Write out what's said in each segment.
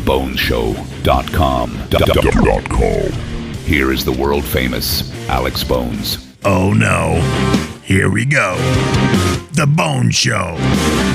alexboneshow.com. Here is the world famous Alex Bones. Oh no, here we go. The Bone Show.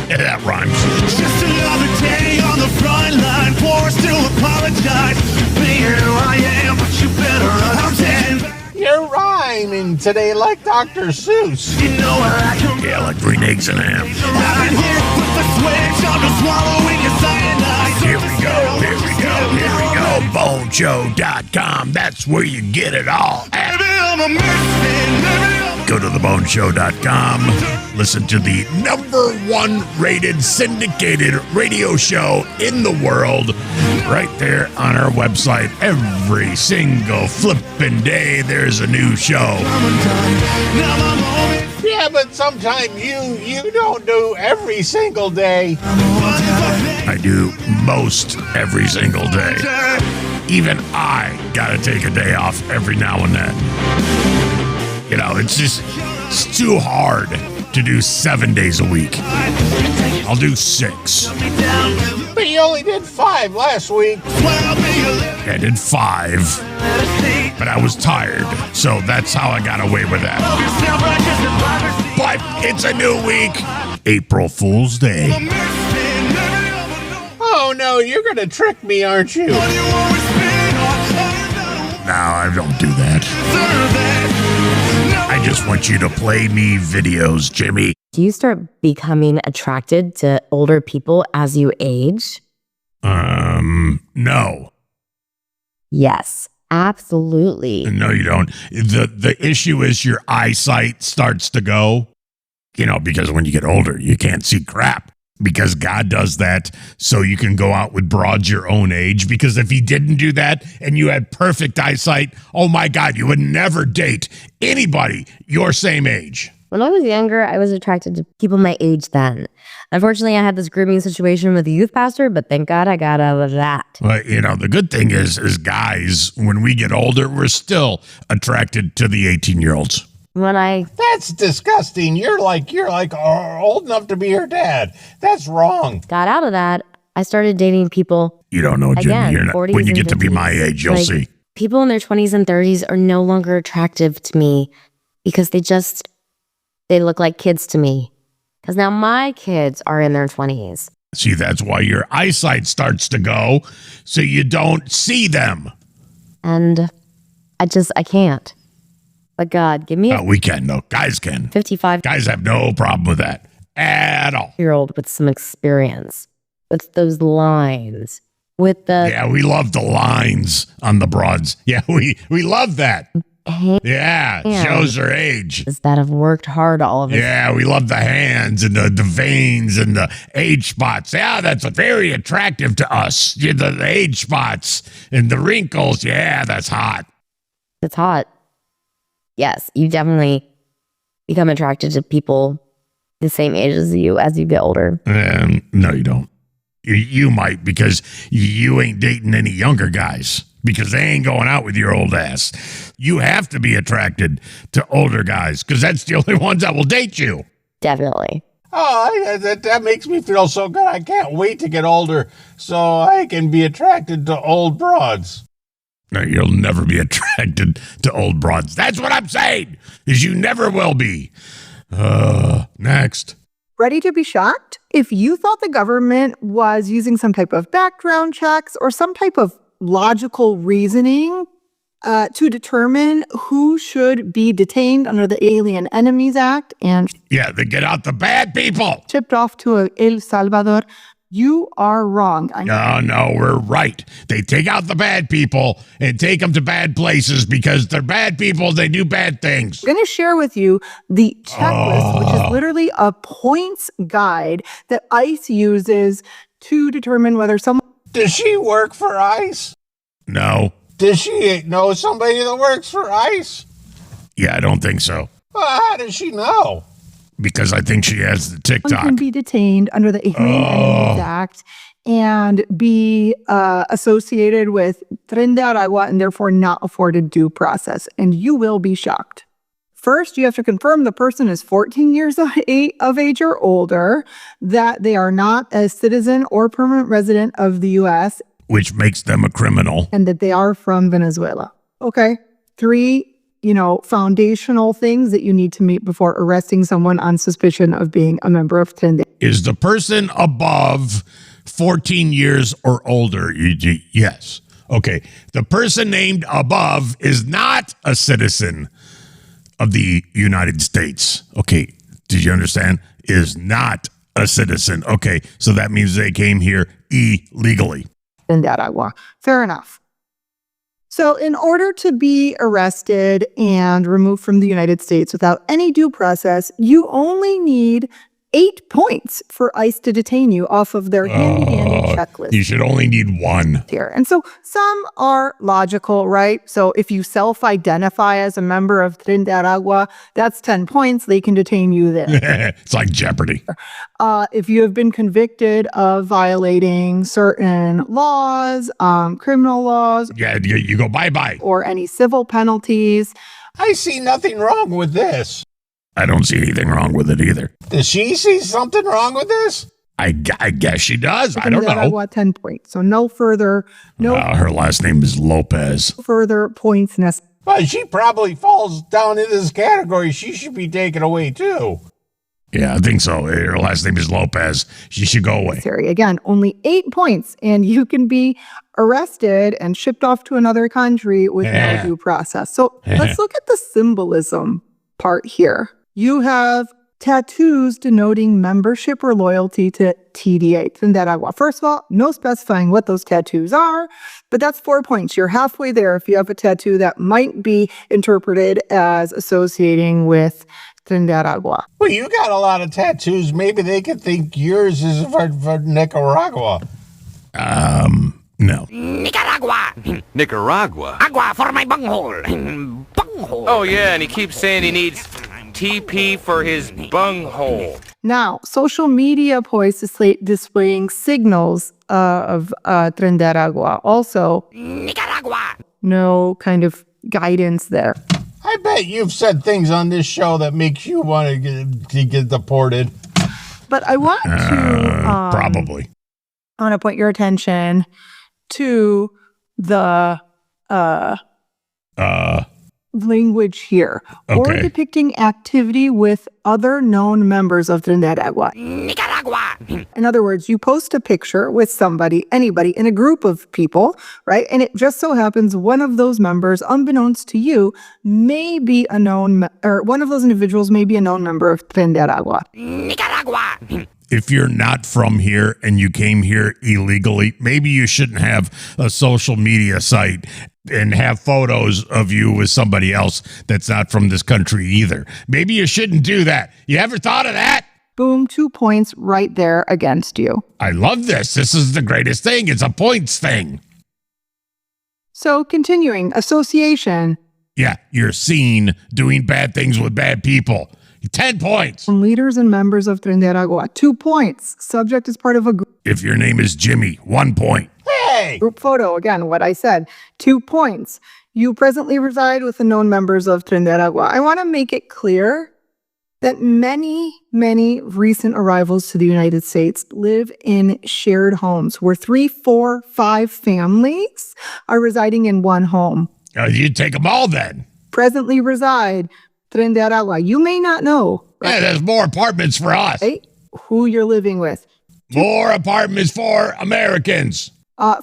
Yeah, that rhymes. Just another day on the front line, forced to apologize. Being who I am, but you better understand. You're rhyming today like Dr. Seuss. You know where I come from. Yeah, like green eggs and ham. I've been hit with the switch, I'm just swallowing your cyanide. Here we go, here we go, here we go. Boneshow.com. That's where you get it all. Maybe I'm a misfit, maybe Go to theboneshow.com. Listen to the #1 rated syndicated radio show in the world right there on our website. Every single flipping day, there's a new show. Yeah, but sometimes you don't do every single day. I do most every single day. Even I gotta take a day off every now and then. You know, it's too hard to do 7 days a week. I'll do 6. But you only did 5 last week. I did 5, but I was tired, so that's how I got away with that. But it's a new week. April Fool's Day. Oh no, you're gonna trick me, aren't you? No, I don't do that. I just want you to play me videos, Jimmy. Do you start becoming attracted to older people as you age? No. Yes, absolutely. No, you don't. The issue is your eyesight starts to go, you know, because when you get older, you can't see crap. Because God does that so you can go out with broads your own age. Because if he didn't do that and you had perfect eyesight, oh my God, you would never date anybody your same age. When I was younger, I was attracted to people my age then. Unfortunately, I had this grooming situation with a youth pastor, but thank God I got out of that. Well, you know, the good thing is guys, when we get older, we're still attracted to the 18-year-olds. That's disgusting. You're like old enough to be her dad. That's wrong. Got out of that, I started dating people. You don't know, Jimmy. Again, You're not, 40s when you and get to be 50s. my age, you'll see. People in their 20s and 30s are no longer attractive to me because they look like kids to me. Because now my kids are in their 20s. See, that's why your eyesight starts to go, so you don't see them. And I can't. But God, give me a We can, though. Guys can. 55 Guys have no problem with that at all. year old with some experience, with those lines, with the Yeah, we love the lines on the broads. Yeah, we love that. Yeah, shows their age. that have worked hard all of it. Yeah, we love the hands and the veins and the age spots. Yeah, that's very attractive to us. Yeah, the age spots and the wrinkles. Yeah, that's hot. It's hot. Yes, you definitely become attracted to people the same age as you get older. No, you don't. You might, because you ain't dating any younger guys, because they ain't going out with your old ass. You have to be attracted to older guys, because that's the only ones that will date you. Definitely. Oh, that makes me feel so good. I can't wait to get older so I can be attracted to old broads. No, you'll never be attracted to old broads. That's what I'm saying, is you never will be. Next. Ready to be shocked? If you thought the government was using some type of background checks or some type of logical reasoning to determine who should be detained under the Alien Enemies Act and Yeah, they get out the bad people. shipped off to El Salvador, you are wrong. No, we're right. They take out the bad people and take them to bad places because they're bad people. They do bad things. I'm going to share with you the checklist, which is literally a points guide that ICE uses to determine whether someone... Does she work for ICE? No. Does she know somebody that works for ICE? Yeah, I don't think so. Well, how does she know? Because I think she has the TikTok. can be detained under the Alien Enemies Act and be associated with Tren de Aragua and therefore not afforded due process. And you will be shocked. First, you have to confirm the person is 14 years of age or older, that they are not a citizen or permanent resident of the U.S. which makes them a criminal. and that they are from Venezuela. Okay. 3, foundational things that you need to meet before arresting someone on suspicion of being a member of Trinidad. Is the person above 14 years or older? Yes. Okay. The person named above is not a citizen of the United States. Okay. Did you understand? Is not a citizen. Okay. So that means they came here illegally. Nicaragua. Fair enough. So in order to be arrested and removed from the United States without any due process, you only need 8 points for ICE to detain you off of their handy-dandy checklist. You should only need 1. Here. And so some are logical, right? So if you self-identify as a member of Trinidad, that's 10 points. They can detain you there. It's like Jeopardy. If you have been convicted of violating certain laws, criminal laws, Yeah, you go bye-bye. or any civil penalties, I see nothing wrong with this. I don't see anything wrong with it either. Does she see something wrong with this? I guess she does. I don't know. Trinidad, 10 points. So no further Her last name is Lopez. further points necessary. Well, she probably falls down in this category. She should be taken away, too. Yeah, I think so. Her last name is Lopez. She should go away. Again, only 8 points, and you can be arrested and shipped off to another country with no due process. So let's look at the symbolism part here. You have tattoos denoting membership or loyalty to TDA, Trinidad. First of all, no specifying what those tattoos are, but that's 4 points. You're halfway there if you have a tattoo that might be interpreted as associating with Trinidad. Well, you got a lot of tattoos. Maybe they could think yours is for Nicaragua. No. Nicaragua? Agua for my bunghole. Bunghole. Oh, yeah, and he keeps saying he needs TP for his bunghole. Now, social media posts displaying signals of Trinidad. Also, Nicaragua. no kind of guidance there. I bet you've said things on this show that makes you want to get deported. But I want to Probably. I want to point your attention to the language here, or Okay. depicting activity with other known members of Trinidad. Nicaragua. In other words, you post a picture with somebody, anybody in a group of people, right? And it just so happens one of those members, unbeknownst to you, may be a known, or one of those individuals may be a known member of Trinidad. Nicaragua. If you're not from here and you came here illegally, maybe you shouldn't have a social media site and have photos of you with somebody else that's not from this country either. Maybe you shouldn't do that. You ever thought of that? Boom, 2 points right there against you. I love this. This is the greatest thing. It's a points thing. So continuing, association. Yeah, you're seen doing bad things with bad people. 10 points. From leaders and members of Trinidad. 2 points. Subject is part of a If your name is Jimmy, 1 point. Hey! group photo. Again, what I said. 2 points. You presently reside with the known members of Trinidad. I want to make it clear that many recent arrivals to the United States live in shared homes where 3, 4, 5 families are residing in one home. You take them all then. Presently reside Trinidad. You may not know, Yeah, there's more apartments for us. right, who you're living with. More apartments for Americans.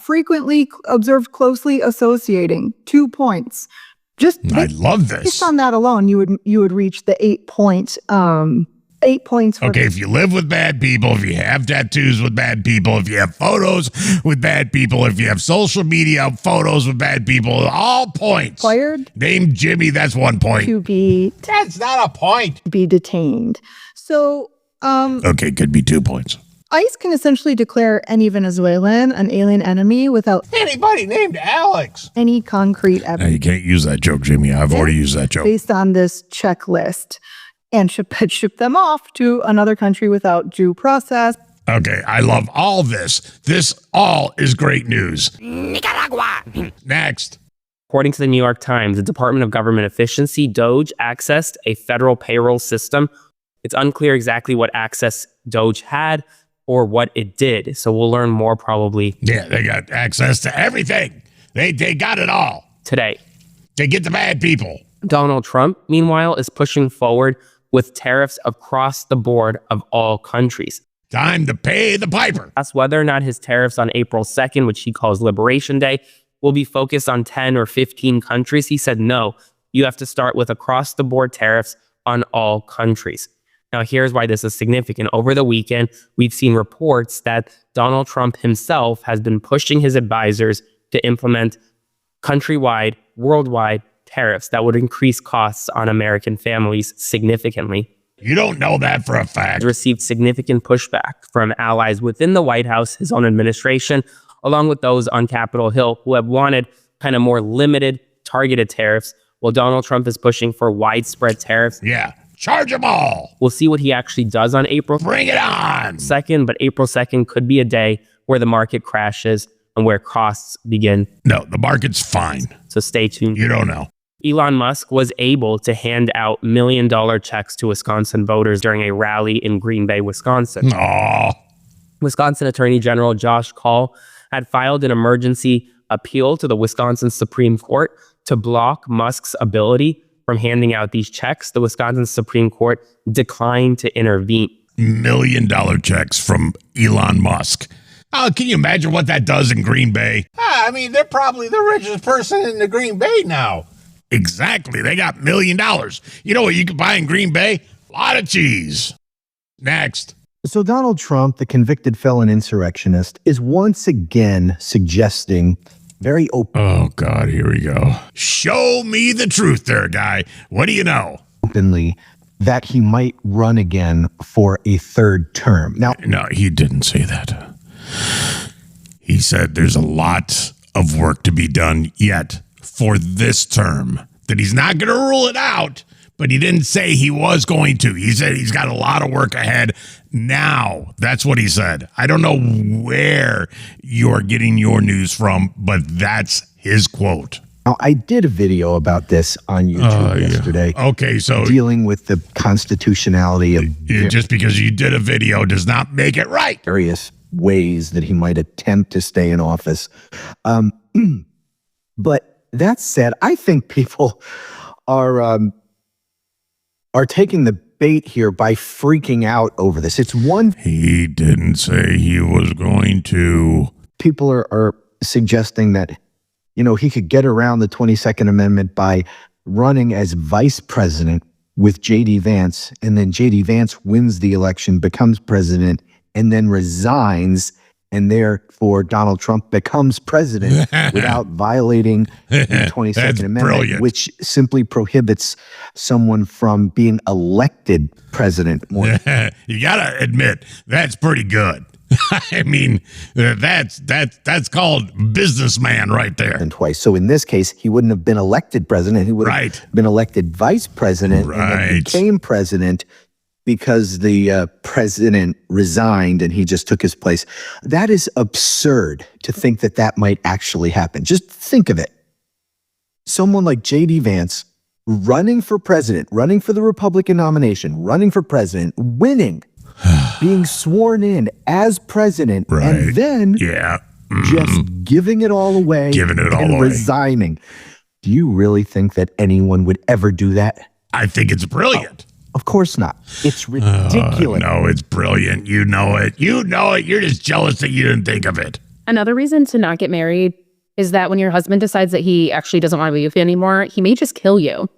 Frequently observed closely associating. 2 points. Just I love this. based on that alone, you would reach the 8 point 8 points for Okay, if you live with bad people, if you have tattoos with bad people, if you have photos with bad people, if you have social media photos with bad people, all points. required Name Jimmy, that's 1 point. to be That's not a point. detained. So Okay, could be 2 points. ICE can essentially declare any Venezuelan an alien enemy without Anybody named Alex. any concrete Now, evidence you can't use that joke, Jimmy. I've already used that joke. based on this checklist and ship them off to another country without due process. Okay, I love all this. This all is great news. Nicaragua. Next. According to the New York Times, the Department of Government Efficiency, DOGE, accessed a federal payroll system. It's unclear exactly what access DOGE had, or what it did. So we'll learn more probably. Yeah, they got access to everything. They got it all. Today. They get the bad people. Donald Trump, meanwhile, is pushing forward with tariffs across the board of all countries. Time to pay the piper. That's whether or not his tariffs on April 2nd, which he calls Liberation Day, will be focused on 10 or 15 countries. He said, no, you have to start with across the board tariffs on all countries. Now, here's why this is significant. Over the weekend, we've seen reports that Donald Trump himself has been pushing his advisors to implement countrywide, worldwide tariffs that would increase costs on American families significantly. You don't know that for a fact. He received significant pushback from allies within the White House, his own administration, along with those on Capitol Hill who have wanted kind of more limited, targeted tariffs, while Donald Trump is pushing for widespread tariffs. Yeah, charge them all. We'll see what he actually does on April Bring it on. 2nd, but April 2nd could be a day where the market crashes and where costs begin. No, the market's fine. So stay tuned. You don't know. Elon Musk was able to hand out $1 million checks to Wisconsin voters during a rally in Green Bay, Wisconsin. Oh. Wisconsin Attorney General Josh Kaul had filed an emergency appeal to the Wisconsin Supreme Court to block Musk's ability from handing out these checks. The Wisconsin Supreme Court declined to intervene. $1 million checks from Elon Musk. Oh, can you imagine what that does in Green Bay? I mean, they're probably the richest person in the Green Bay now. Exactly. They got $1 million. You know what you can buy in Green Bay? A lot of cheese. Next. So Donald Trump, the convicted felon insurrectionist, is once again suggesting very Oh, God, here we go. Show me the truth there, guy. What do you know? openly that he might run again for a third term. Now, No, he didn't say that. He said there's a lot of work to be done yet for this term, that he's not going to rule it out, but he didn't say he was going to. He said he's got a lot of work ahead now. That's what he said. I don't know where you're getting your news from, but that's his quote. now, I did a video about this on YouTube yesterday. Okay, so dealing with the constitutionality of just because you did a video does not make it right. various ways that he might attempt to stay in office. But that said, I think people are taking the bait here by freaking out over this. It's one He didn't say he was going to. people are suggesting that, you know, he could get around the 22nd Amendment by running as vice president with J.D. Vance, and then J.D. Vance wins the election, becomes president, and then resigns, and therefore Donald Trump becomes president without violating the 22nd That's Amendment, brilliant. which simply prohibits someone from being elected president. You gotta admit that's pretty good. I mean, that's called businessman right there. And twice. So in this case, he wouldn't have been elected president. He would have Right. been elected vice president and then Right. became president because the president resigned and he just took his place. That is absurd to think that that might actually happen. Just think of it. Someone like J.D. Vance running for president, running for the Republican nomination, running for president, winning, being sworn in as president, Right. and then Yeah. just giving it all away, Giving it all and away. resigning. Do you really think that anyone would ever do that? I think it's brilliant. Of course not. It's ridiculous. No, it's brilliant. You know it. You know it. You're just jealous that you didn't think of it. Another reason to not get married is that when your husband decides that he actually doesn't want to be with you anymore, he may just kill you.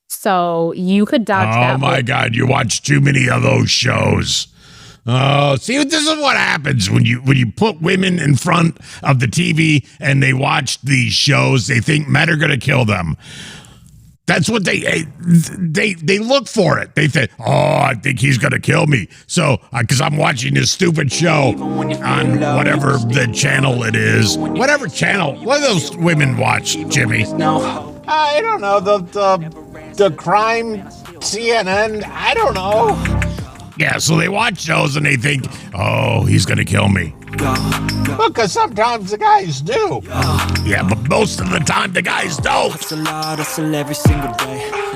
So you could dodge that. Oh my God, you watch too many of those shows. Oh, see, this is what happens when you put women in front of the TV and they watch these shows. They think men are going to kill them. That's what they look for it. They think, oh, I think he's going to kill me. So, because I'm watching this stupid show on whatever the channel it is. Whatever channel. What do those women watch, Jimmy? I don't know, the crime CNN, I don't know. Yeah, so they watch those and they think, oh, he's going to kill me. Because sometimes the guys do. Yeah, but most of the time the guys don't. Hustle hard, hustle every single day.